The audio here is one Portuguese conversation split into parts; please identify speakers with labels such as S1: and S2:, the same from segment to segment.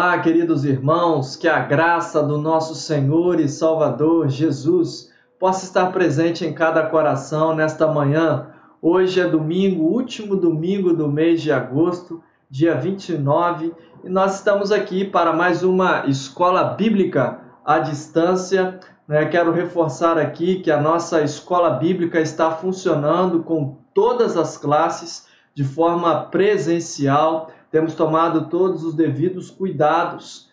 S1: Olá, queridos irmãos, que a graça do nosso Senhor e Salvador Jesus possa estar presente em cada coração nesta manhã. Hoje é domingo, último domingo do mês de agosto, dia 29, e nós estamos aqui para mais uma escola bíblica à distância. Quero reforçar aqui que a nossa escola bíblica está funcionando com todas as classes de forma presencial. Temos tomado todos os devidos cuidados,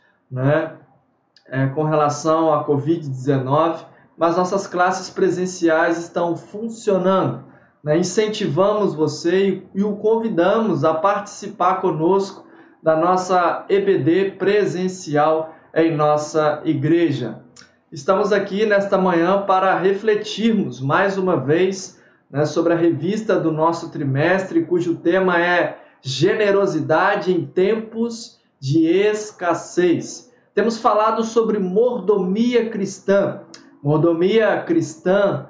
S1: com relação à Covid-19, mas nossas classes presenciais estão funcionando. Incentivamos você e o convidamos a participar conosco da nossa EBD presencial em nossa igreja. Estamos aqui nesta manhã para refletirmos mais uma vez sobre a revista do nosso trimestre, cujo tema é Generosidade em tempos de escassez. Temos falado sobre mordomia cristã. Mordomia cristã,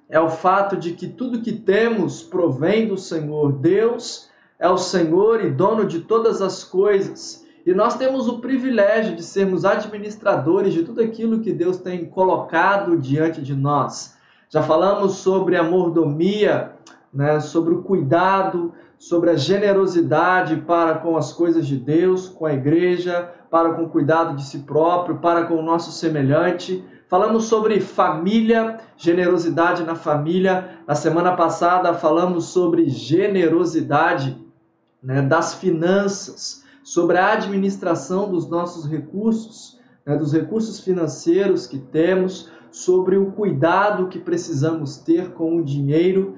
S1: é o fato de que tudo que temos provém do Senhor. Deus é o Senhor e dono de todas as coisas. E nós temos o privilégio de sermos administradores de tudo aquilo que Deus tem colocado diante de nós. Já falamos sobre a mordomia, sobre o cuidado, sobre a generosidade para com as coisas de Deus, com a igreja, para com o cuidado de si próprio, para com o nosso semelhante. Falamos sobre família, generosidade na família. Na semana passada falamos sobre generosidade das finanças, sobre a administração dos nossos recursos, dos recursos financeiros que temos, sobre o cuidado que precisamos ter com o dinheiro,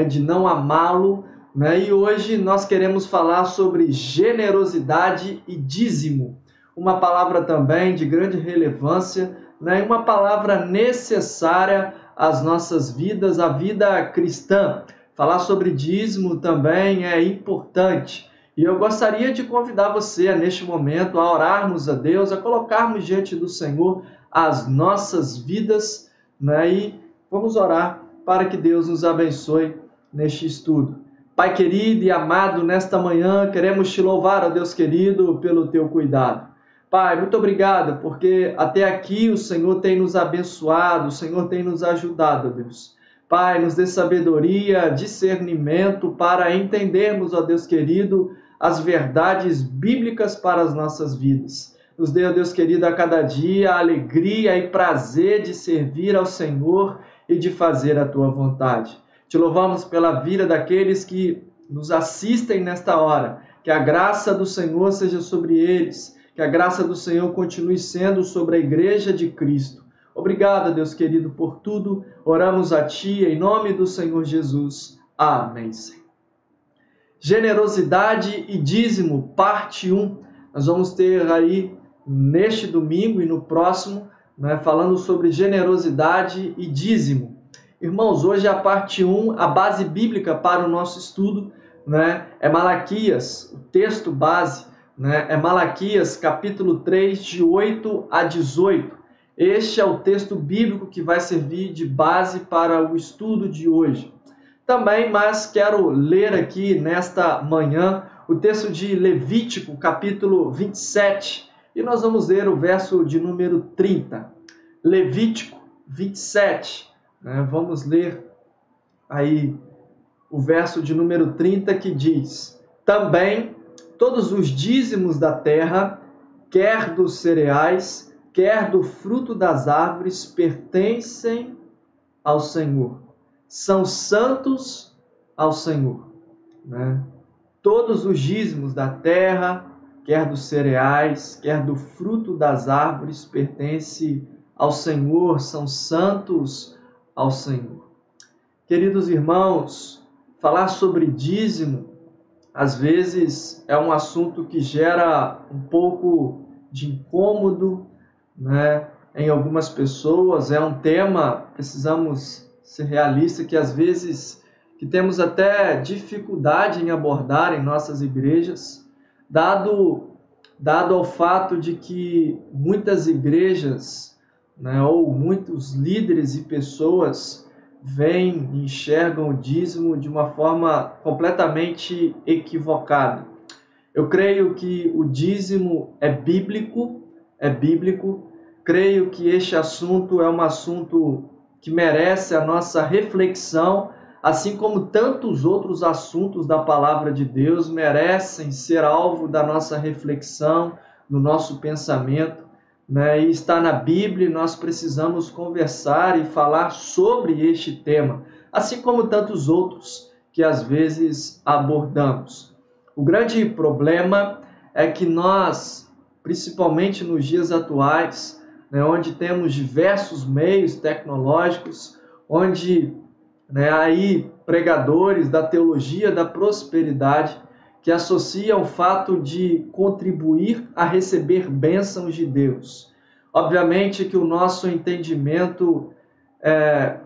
S1: de não amá-lo. E hoje nós queremos falar sobre generosidade e dízimo, uma palavra também de grande relevância, e uma palavra necessária às nossas vidas, à vida cristã. Falar sobre dízimo também é importante. E eu gostaria de convidar você, neste momento, a orarmos a Deus, a colocarmos diante do Senhor as nossas vidas, e vamos orar para que Deus nos abençoe neste estudo. Pai querido e amado, nesta manhã queremos te louvar, ó Deus querido, pelo teu cuidado. Pai, muito obrigado, porque até aqui o Senhor tem nos abençoado, o Senhor tem nos ajudado, ó Deus. Pai, nos dê sabedoria, discernimento para entendermos, ó Deus querido, as verdades bíblicas para as nossas vidas. Nos dê, ó Deus querido, a cada dia a alegria e prazer de servir ao Senhor e de fazer a tua vontade. Te louvamos pela vida daqueles que nos assistem nesta hora. Que a graça do Senhor seja sobre eles. Que a graça do Senhor continue sendo sobre a igreja de Cristo. Obrigado, Deus querido, por tudo. Oramos a Ti em nome do Senhor Jesus. Amém, Senhor. Generosidade e dízimo, parte 1. Nós vamos ter aí neste domingo e no próximo, falando sobre generosidade e dízimo. Irmãos, hoje a parte 1, a base bíblica para o nosso estudo, é Malaquias, o texto base, é Malaquias capítulo 3, de 8 a 18. Este é o texto bíblico que vai servir de base para o estudo de hoje. Também, mas quero ler aqui nesta manhã o texto de Levítico, capítulo 27, e nós vamos ler o verso de número 30. Levítico 27, vamos ler aí o verso de número 30 que diz: Também todos os dízimos da terra, quer dos cereais, quer do fruto das árvores, pertencem ao Senhor. São santos ao Senhor. Todos os dízimos da terra, quer dos cereais, quer do fruto das árvores, pertencem ao Senhor, são santos ao Senhor. Queridos irmãos, falar sobre dízimo, às vezes, é um assunto que gera um pouco de incômodo, em algumas pessoas. É um tema, precisamos ser realistas, que às vezes que temos até dificuldade em abordar em nossas igrejas, dado ao fato de que muitas igrejas, ou muitos líderes e pessoas veem e enxergam o dízimo de uma forma completamente equivocada. Eu creio que o dízimo é bíblico, Creio que este assunto é um assunto que merece a nossa reflexão, assim como tantos outros assuntos da palavra de Deus merecem ser alvo da nossa reflexão, do nosso pensamento, né? E está na Bíblia, nós precisamos conversar e falar sobre este tema, assim como tantos outros que às vezes abordamos. O grande problema é que nós, principalmente nos dias atuais, né, onde temos diversos meios tecnológicos, onde aí pregadores da teologia da prosperidade que associam o fato de contribuir a receber bênçãos de Deus. Obviamente que o nosso entendimento,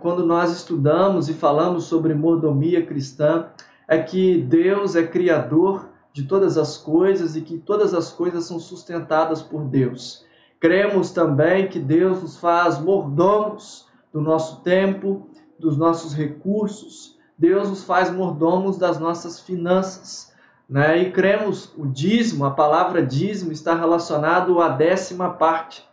S1: quando nós estudamos e falamos sobre mordomia cristã, é que Deus é criador de todas as coisas e que todas as coisas são sustentadas por Deus. Cremos também que Deus nos faz mordomos do nosso tempo, dos nossos recursos. Deus nos faz mordomos das nossas finanças, né? E cremos o dízimo, a palavra dízimo está relacionado à 10ª parte.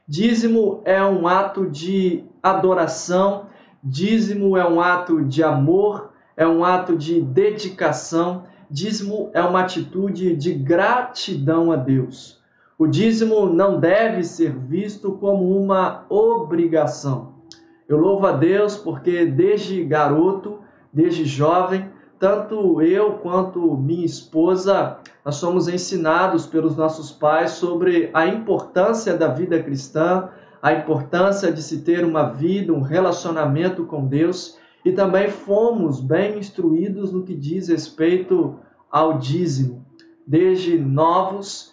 S1: Dízimo é um ato de adoração, dízimo é um ato de amor, é um ato de dedicação, dízimo é uma atitude de gratidão a Deus. O dízimo não deve ser visto como uma obrigação. Eu louvo a Deus porque desde garoto, desde jovem, tanto eu quanto minha esposa, nós somos ensinados pelos nossos pais sobre a importância da vida cristã, a importância de se ter uma vida, um relacionamento com Deus, e também fomos bem instruídos no que diz respeito ao dízimo. Desde novos,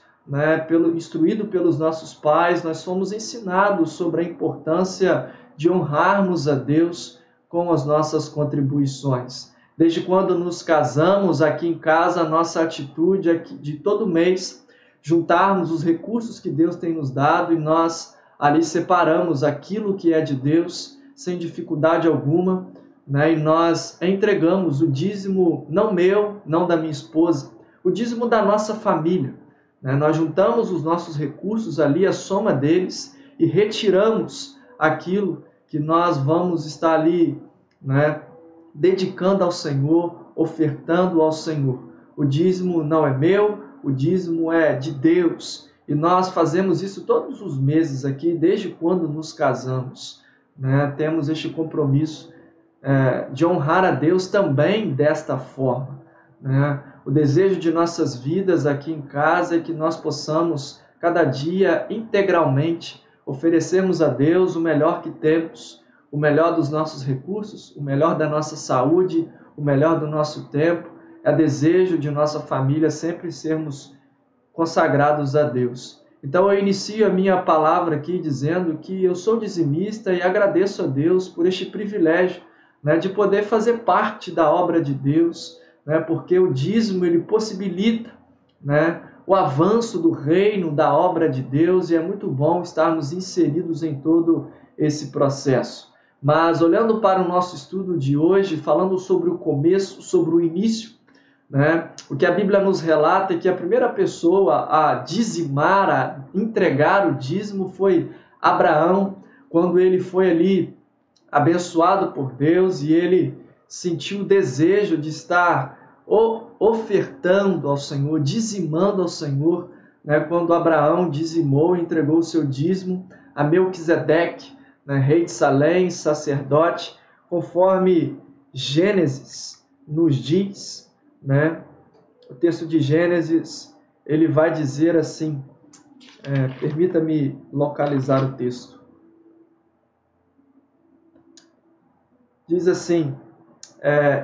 S1: instruído pelos nossos pais, nós fomos ensinados sobre a importância de honrarmos a Deus com as nossas contribuições. Desde quando nos casamos aqui em casa, a nossa atitude é de todo mês juntarmos os recursos que Deus tem nos dado e nós ali separamos aquilo que é de Deus sem dificuldade alguma, e nós entregamos o dízimo, não meu, não da minha esposa, o dízimo da nossa família. Nós juntamos os nossos recursos ali, a soma deles, e retiramos aquilo que nós vamos estar ali, dedicando ao Senhor, ofertando ao Senhor. O dízimo não é meu, o dízimo é de Deus. E nós fazemos isso todos os meses aqui, desde quando nos casamos. Temos este compromisso de honrar a Deus também desta forma. O desejo de nossas vidas aqui em casa é que nós possamos, cada dia, integralmente, oferecermos a Deus o melhor que temos, o melhor dos nossos recursos, o melhor da nossa saúde, o melhor do nosso tempo. É desejo de nossa família sempre sermos consagrados a Deus. Então eu inicio a minha palavra aqui dizendo que eu sou dizimista e agradeço a Deus por este privilégio, de poder fazer parte da obra de Deus, porque o dízimo ele possibilita o avanço do reino, da obra de Deus, e é muito bom estarmos inseridos em todo esse processo. Mas olhando para o nosso estudo de hoje, falando sobre o começo, sobre o início, o que a Bíblia nos relata é que a primeira pessoa a dizimar, a entregar o dízimo foi Abraão, quando ele foi ali abençoado por Deus e ele sentiu o desejo de estar ofertando ao Senhor, dizimando ao Senhor, quando Abraão dizimou e entregou o seu dízimo a Melquisedeque, rei de Salém, sacerdote, conforme Gênesis nos diz, o texto de Gênesis, ele vai dizer assim, permita-me localizar o texto. Diz assim,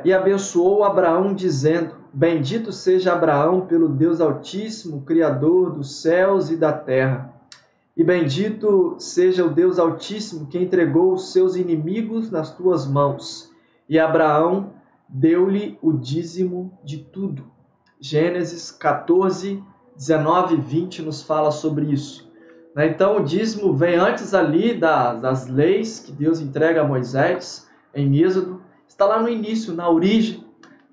S1: e abençoou Abraão dizendo, bendito seja Abraão pelo Deus Altíssimo, Criador dos céus e da terra. E bendito seja o Deus Altíssimo que entregou os seus inimigos nas tuas mãos. E Abraão deu-lhe o dízimo de tudo. Gênesis 14, 19 e 20 nos fala sobre isso. Então o dízimo vem antes ali das leis que Deus entrega a Moisés, em Êxodo. Está lá no início, na origem.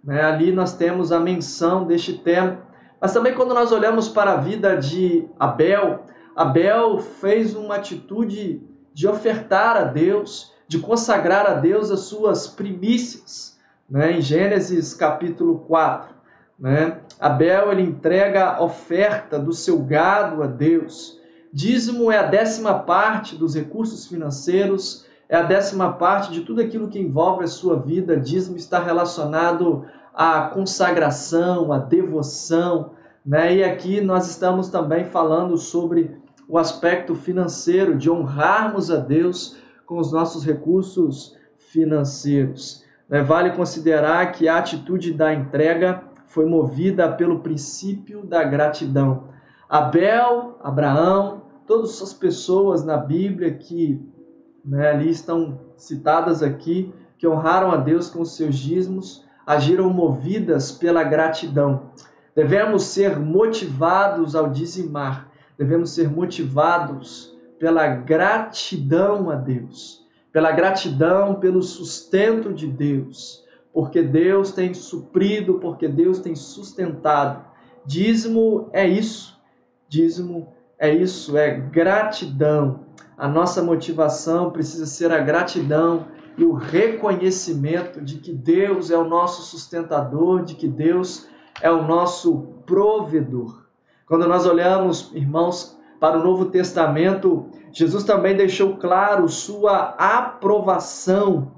S1: Ali nós temos a menção deste tema. Mas também quando nós olhamos para a vida de Abel, Abel fez uma atitude de ofertar a Deus, de consagrar a Deus as suas primícias, né? Em Gênesis capítulo 4. Né? Abel ele entrega a oferta do seu gado a Deus. Dízimo é a 10ª parte dos recursos financeiros, é a 10ª parte de tudo aquilo que envolve a sua vida. Dízimo está relacionado à consagração, à devoção, né? E aqui nós estamos também falando sobre o aspecto financeiro, de honrarmos a Deus com os nossos recursos financeiros. Vale considerar que a atitude da entrega foi movida pelo princípio da gratidão. Abel, Abraão, todas as pessoas na Bíblia que ali estão citadas aqui, que honraram a Deus com os seus dízimos, agiram movidas pela gratidão. Devemos ser motivados ao dizimar, devemos ser motivados pela gratidão a Deus, pela gratidão pelo sustento de Deus, porque Deus tem suprido, porque Deus tem sustentado. Dízimo é isso, é gratidão. A nossa motivação precisa ser a gratidão e o reconhecimento de que Deus é o nosso sustentador, de que Deus é o nosso provedor. Quando nós olhamos, irmãos, para o Novo Testamento, Jesus também deixou claro sua aprovação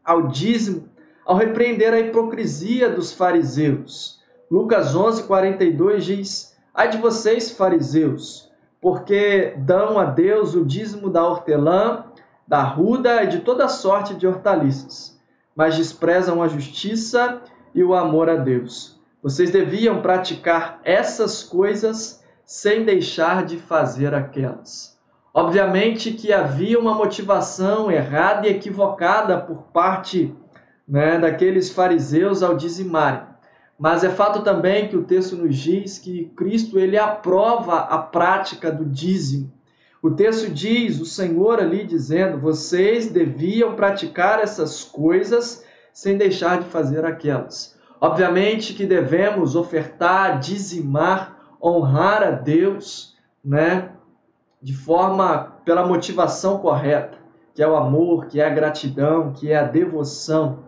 S1: ao dízimo, ao repreender a hipocrisia dos fariseus. Lucas 11:42 diz: ai de vocês, fariseus, porque dão a Deus o dízimo da hortelã, da arruda e de toda sorte de hortaliças, mas desprezam a justiça e o amor a Deus. Vocês deviam praticar essas coisas sem deixar de fazer aquelas. Obviamente que havia uma motivação errada e equivocada por parte daqueles fariseus ao dizimarem. Mas é fato também que o texto nos diz que Cristo ele aprova a prática do dízimo. O texto diz, o Senhor ali dizendo, vocês deviam praticar essas coisas sem deixar de fazer aquelas. Obviamente que devemos ofertar, dizimar, honrar a Deus, de forma, pela motivação correta, que é o amor, que é a gratidão, que é a devoção,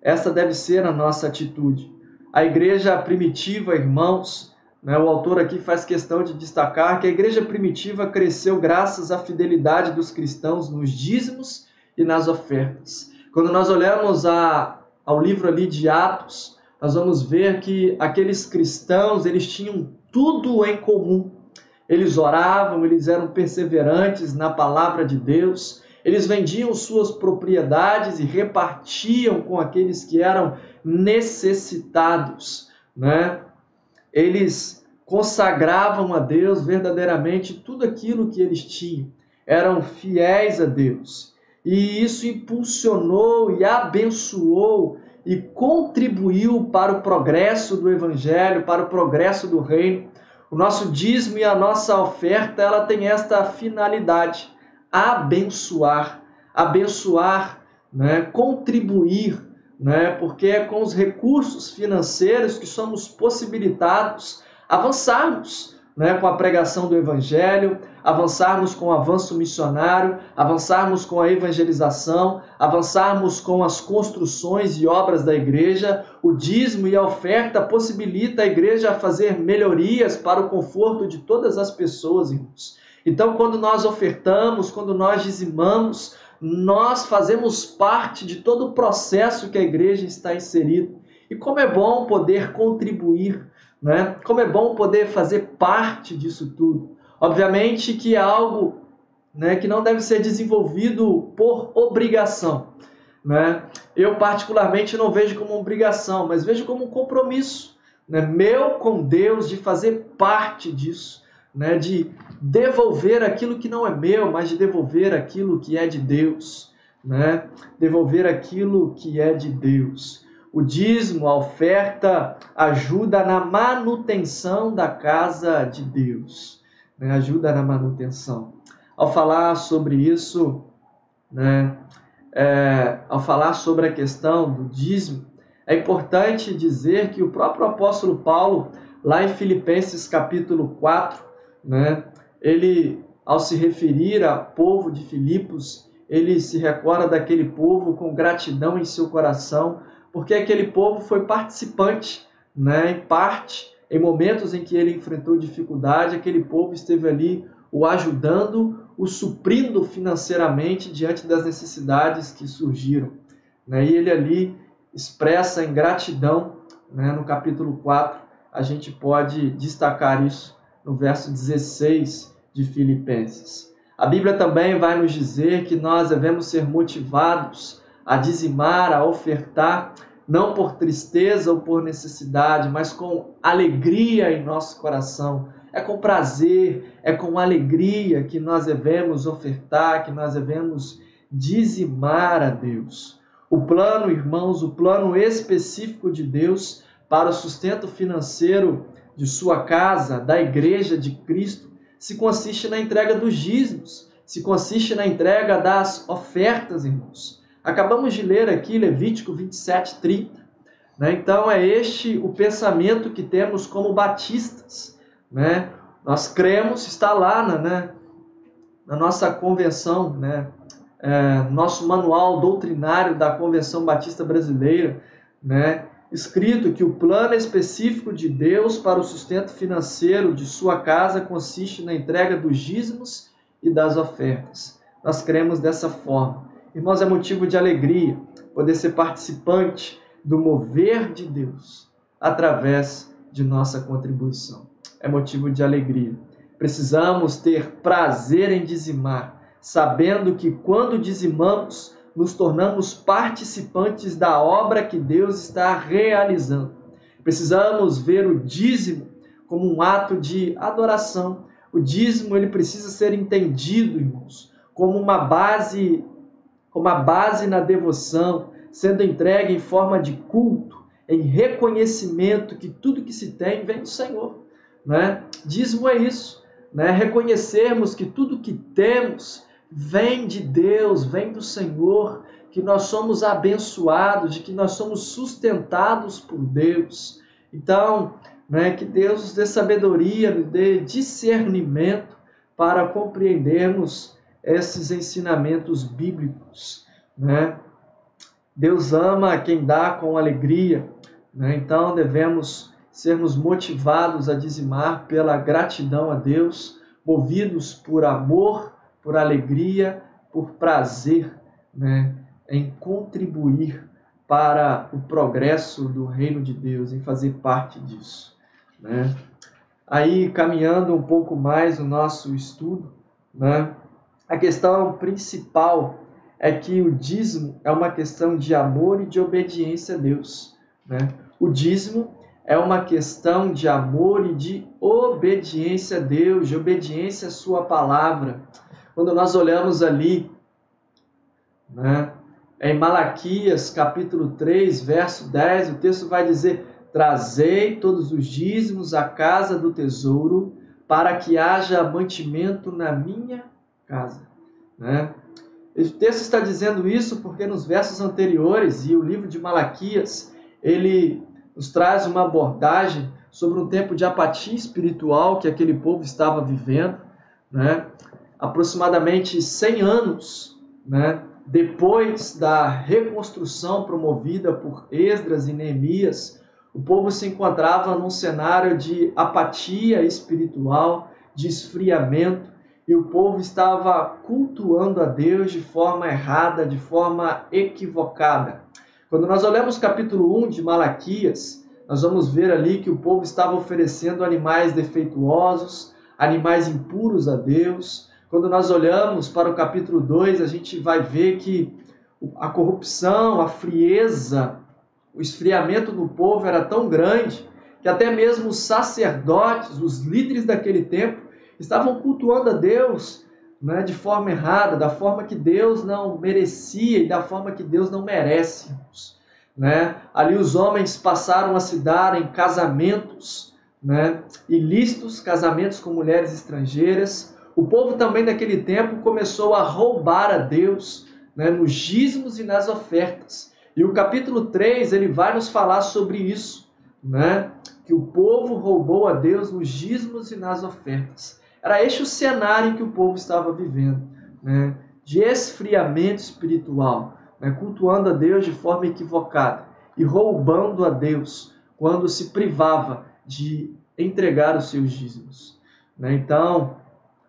S1: Essa deve ser a nossa atitude. A igreja primitiva, irmãos, o autor aqui faz questão de destacar que a igreja primitiva cresceu graças à fidelidade dos cristãos nos dízimos e nas ofertas. Quando nós olhamos ao livro ali de Atos, nós vamos ver que aqueles cristãos, eles tinham tudo em comum. Eles oravam, eles eram perseverantes na palavra de Deus, eles vendiam suas propriedades e repartiam com aqueles que eram necessitados, Eles consagravam a Deus verdadeiramente tudo aquilo que eles tinham, eram fiéis a Deus. E isso impulsionou e abençoou e contribuiu para o progresso do Evangelho, para o progresso do reino. O nosso dízimo e a nossa oferta, ela tem esta finalidade: abençoar, contribuir, porque é com os recursos financeiros que somos possibilitados avançarmos, com a pregação do Evangelho, avançarmos com o avanço missionário, avançarmos com a evangelização, avançarmos com as construções e obras da igreja. O dízimo e a oferta possibilita a igreja a fazer melhorias para o conforto de todas as pessoas, irmãos. Então, quando nós ofertamos, quando nós dizimamos, nós fazemos parte de todo o processo que a igreja está inserida. E como é bom poder contribuir, Como é bom poder fazer parte disso tudo. Obviamente que é algo que não deve ser desenvolvido por obrigação. Eu particularmente não vejo como obrigação, mas vejo como um compromisso meu com Deus, de fazer parte disso, de devolver aquilo que não é meu, mas de devolver aquilo que é de Deus, devolver aquilo que é de Deus. O dízimo, a oferta, ajuda na manutenção da casa de Deus, ajuda na manutenção. Ao falar sobre isso, ao falar sobre a questão do dízimo, é importante dizer que o próprio apóstolo Paulo Lá em Filipenses capítulo 4, né, ele, ao se referir ao povo de Filipos, ele se recorda daquele povo com gratidão em seu coração, porque aquele povo foi participante, né, em parte, em momentos em que ele enfrentou dificuldade, aquele povo esteve ali o ajudando, o suprindo financeiramente diante das necessidades que surgiram. Né? E ele ali expressa em gratidão, né, no capítulo 4, a gente pode destacar isso no verso 16 de Filipenses. A Bíblia também vai nos dizer que nós devemos ser motivados a dizimar, a ofertar, não por tristeza ou por necessidade, mas com alegria em nosso coração. É com prazer, é com alegria que nós devemos ofertar, que nós devemos dizimar a Deus. O plano, irmãos, o plano específico de Deus para o sustento financeiro de sua casa, da igreja de Cristo, se consiste na entrega dos dízimos, se consiste na entrega das ofertas, irmãos. Acabamos de ler aqui Levítico 27:30. Né? Então é este o pensamento que temos como batistas. Né? Nós cremos, está lá na nossa convenção, né? Nosso manual doutrinário da Convenção Batista Brasileira, né? Escrito que o plano específico de Deus para o sustento financeiro de sua casa consiste na entrega dos dízimos e das ofertas. Nós cremos dessa forma. Irmãos, é motivo de alegria poder ser participante do mover de Deus através de nossa contribuição. É motivo de alegria. Precisamos ter prazer em dizimar, sabendo que quando dizimamos, nos tornamos participantes da obra que Deus está realizando. Precisamos ver o dízimo como um ato de adoração. O dízimo ele precisa ser entendido, irmãos, como uma base na devoção, sendo entregue em forma de culto, em reconhecimento que tudo que se tem vem do Senhor. Né? Dízimo é isso, né? Reconhecermos que tudo que temos vem de Deus, vem do Senhor, que nós somos abençoados, de que nós somos sustentados por Deus. Então, né, que Deus nos dê sabedoria, nos dê discernimento para compreendermos esses ensinamentos bíblicos. Né? Deus ama quem dá com alegria, né? Então devemos sermos motivados a dizimar pela gratidão a Deus, movidos por amor, por alegria, por prazer, né, em contribuir para o progresso do reino de Deus, em fazer parte disso. Né? Aí, caminhando um pouco mais no nosso estudo, né, a questão principal é que o dízimo é uma questão de amor e de obediência a Deus. Né? O dízimo é uma questão de amor e de obediência a Deus, de obediência à sua palavra. Quando nós olhamos ali, né, em Malaquias capítulo 3, verso 10, o texto vai dizer: trazei todos os dízimos à casa do tesouro, para que haja mantimento na minha casa. Né? O texto está dizendo isso porque nos versos anteriores, e o livro de Malaquias, ele nos traz uma abordagem sobre um tempo de apatia espiritual que aquele povo estava vivendo, né? Aproximadamente 100 anos, né, depois da reconstrução promovida por Esdras e Neemias, o povo se encontrava num cenário de apatia espiritual, de esfriamento, e o povo estava cultuando a Deus de forma errada, de forma equivocada. Quando nós olhamos o capítulo 1 de Malaquias, nós vamos ver ali que o povo estava oferecendo animais defeituosos, animais impuros a Deus. Quando nós olhamos para o capítulo 2, a gente vai ver que a corrupção, a frieza, o esfriamento do povo era tão grande que até mesmo os sacerdotes, os líderes daquele tempo, estavam cultuando a Deus, né, de forma errada, da forma que Deus não merecia e da forma que Deus não merece. Né? Ali os homens passaram a se dar em casamentos, né, ilícitos, casamentos com mulheres estrangeiras. O povo também naquele tempo começou a roubar a Deus, né, nos dízimos e nas ofertas. E o capítulo 3 ele vai nos falar sobre isso, né? Que que o povo roubou a Deus nos dízimos e nas ofertas. Era este o cenário em que o povo estava vivendo, né? De esfriamento espiritual, né? Cultuando a Deus de forma equivocada e roubando a Deus quando se privava de entregar os seus dízimos, né? Então,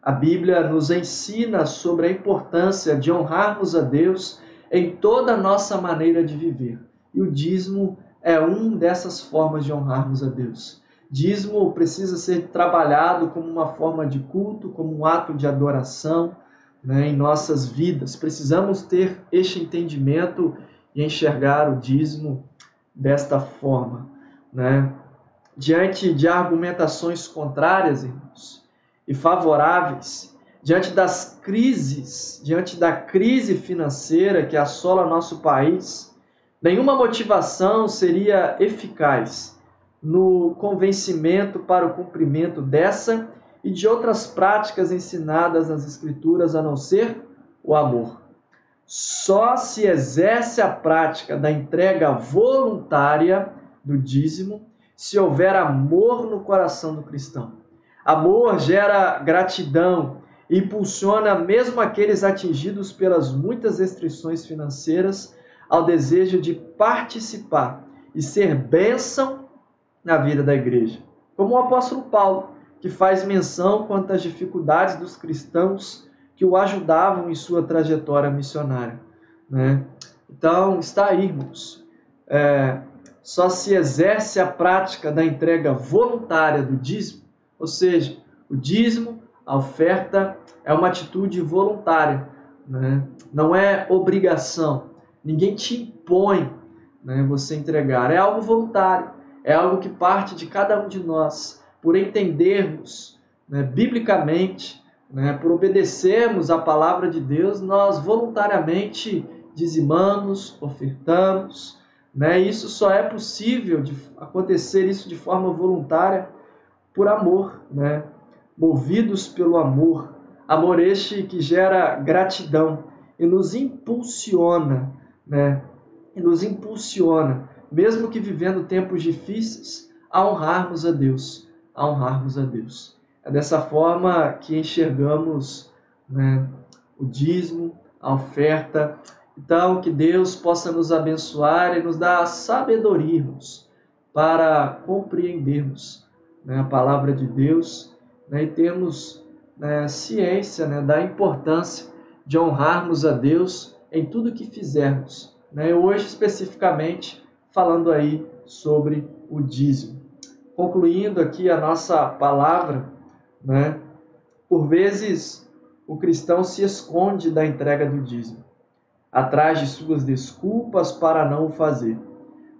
S1: a Bíblia nos ensina sobre a importância de honrarmos a Deus em toda a nossa maneira de viver. E o dízimo é uma dessas formas de honrarmos a Deus. Dízimo precisa ser trabalhado como uma forma de culto, como um ato de adoração, né, em nossas vidas. Precisamos ter este entendimento e enxergar o dízimo desta forma, né? Diante de argumentações contrárias, irmãos, e favoráveis, diante das crises, diante da crise financeira que assola nosso país, nenhuma motivação seria eficaz no convencimento para o cumprimento dessa e de outras práticas ensinadas nas Escrituras, a não ser o amor. Só se exerce a prática da entrega voluntária do dízimo se houver amor no coração do cristão. Amor gera gratidão e impulsiona mesmo aqueles atingidos pelas muitas restrições financeiras ao desejo de participar e ser bênção na vida da igreja. Como o apóstolo Paulo, que faz menção quanto às dificuldades dos cristãos que o ajudavam em sua trajetória missionária, né? Então, está aí, irmãos. Só se exerce a prática da entrega voluntária do dízimo, ou seja, o dízimo, a oferta, é uma atitude voluntária, né? Não é obrigação. Ninguém te impõe, né, você entregar. É algo voluntário, é algo que parte de cada um de nós, por entendermos, né, biblicamente, né, por obedecermos a palavra de Deus, nós voluntariamente dizimamos, ofertamos, né? Isso só é possível de acontecer isso de forma voluntária por amor, né? Movidos pelo amor, amor este que gera gratidão e nos impulsiona, né? E nos impulsiona, mesmo que vivendo tempos difíceis, a honrarmos a Deus, a honrarmos a Deus. É dessa forma que enxergamos, né, o dízimo, a oferta. Então, que Deus possa nos abençoar e nos dar sabedoria, irmãos, para compreendermos, né, a palavra de Deus, né, e termos, né, ciência, né, da importância de honrarmos a Deus em tudo que fizermos, né? Hoje, especificamente, falando aí sobre o dízimo. Concluindo aqui a nossa palavra, né, por vezes o cristão se esconde da entrega do dízimo, atrás de suas desculpas para não o fazer,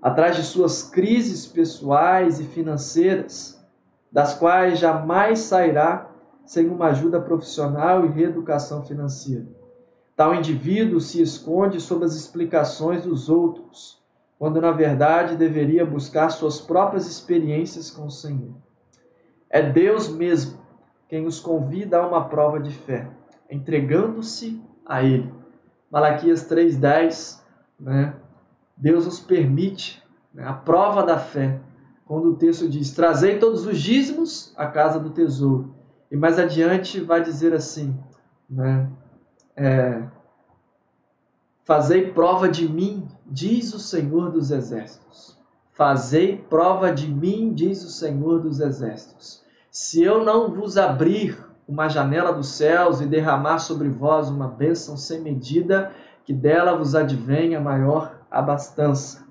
S1: atrás de suas crises pessoais e financeiras, das quais jamais sairá sem uma ajuda profissional e reeducação financeira. Tal indivíduo se esconde sob as explicações dos outros, quando na verdade deveria buscar suas próprias experiências com o Senhor. É Deus mesmo quem os convida a uma prova de fé, entregando-se a Ele. Malaquias 3,10, né? Deus nos permite, né, a prova da fé, quando o texto diz: trazei todos os dízimos à casa do tesouro. E mais adiante vai dizer assim, né? Fazei prova de mim, diz o Senhor dos Exércitos. Fazei prova de mim, diz o Senhor dos Exércitos. Se eu não vos abrir uma janela dos céus e derramar sobre vós uma bênção sem medida, que dela vos advenha maior abastança.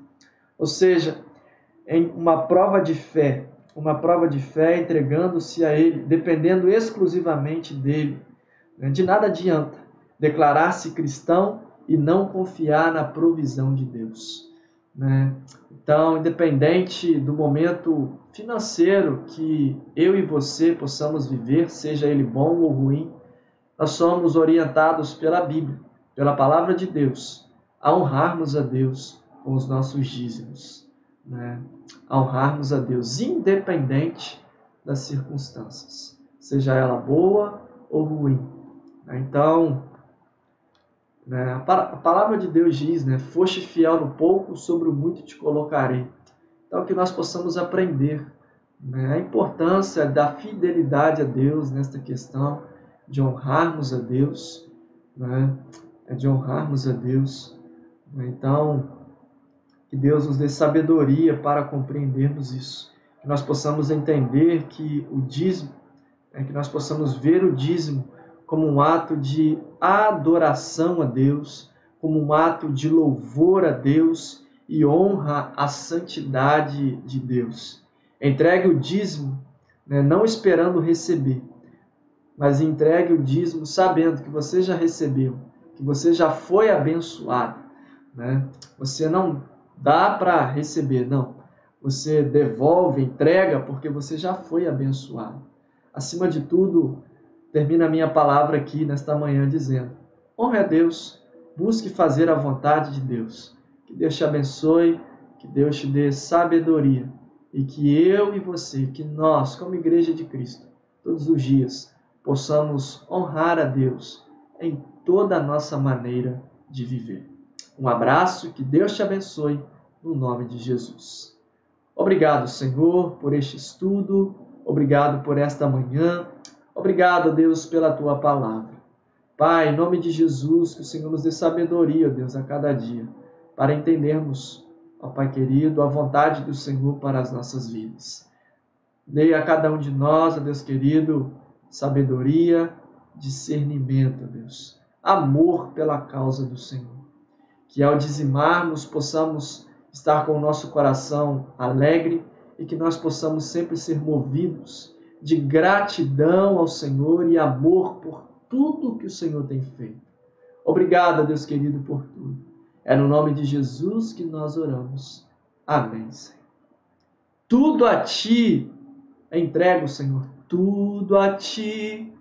S1: Ou seja, em uma prova de fé entregando-se a Ele, dependendo exclusivamente dEle. De nada adianta declarar-se cristão e não confiar na provisão de Deus, né? Então, independente do momento financeiro que eu e você possamos viver, seja ele bom ou ruim, nós somos orientados pela Bíblia, pela palavra de Deus, a honrarmos a Deus com os nossos dízimos, né? A honrarmos a Deus independente das circunstâncias, seja ela boa ou ruim. Então, a palavra de Deus diz, né? Foste fiel no pouco, sobre o muito te colocarei. Então, que nós possamos aprender, né? A importância da fidelidade a Deus nesta questão, de honrarmos a Deus, né? De honrarmos a Deus. Então, que Deus nos dê sabedoria para compreendermos isso. Que nós possamos entender que o dízimo, que nós possamos ver o dízimo como um ato de adoração a Deus, como um ato de louvor a Deus e honra à santidade de Deus. Entregue o dízimo, não esperando receber, mas entregue o dízimo sabendo que você já recebeu, que você já foi abençoado. Você não dá para receber, não. Você devolve, entrega, porque você já foi abençoado. Acima de tudo, termina a minha palavra aqui nesta manhã dizendo: honre a Deus, busque fazer a vontade de Deus. Que Deus te abençoe, que Deus te dê sabedoria e que eu e você, que nós, como Igreja de Cristo, todos os dias, possamos honrar a Deus em toda a nossa maneira de viver. Um abraço e que Deus te abençoe no nome de Jesus. Obrigado, Senhor, por este estudo. Obrigado por esta manhã. Obrigado, Deus, pela tua palavra. Pai, em nome de Jesus, que o Senhor nos dê sabedoria, Deus, a cada dia, para entendermos, ó Pai querido, a vontade do Senhor para as nossas vidas. Dê a cada um de nós, ó Deus querido, sabedoria, discernimento, ó Deus, amor pela causa do Senhor. Que ao dizimarmos possamos estar com o nosso coração alegre e que nós possamos sempre ser movidos de gratidão ao Senhor e amor por tudo que o Senhor tem feito. Obrigado, Deus querido, por tudo. É no nome de Jesus que nós oramos. Amém, Senhor. Tudo a Ti entrego, Senhor. Tudo a Ti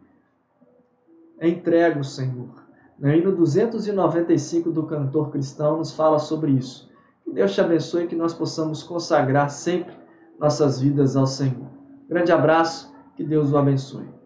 S1: entrego, Senhor. E no 295 do Cantor Cristão nos fala sobre isso. Que Deus te abençoe e que nós possamos consagrar sempre nossas vidas ao Senhor. Grande abraço, que Deus o abençoe.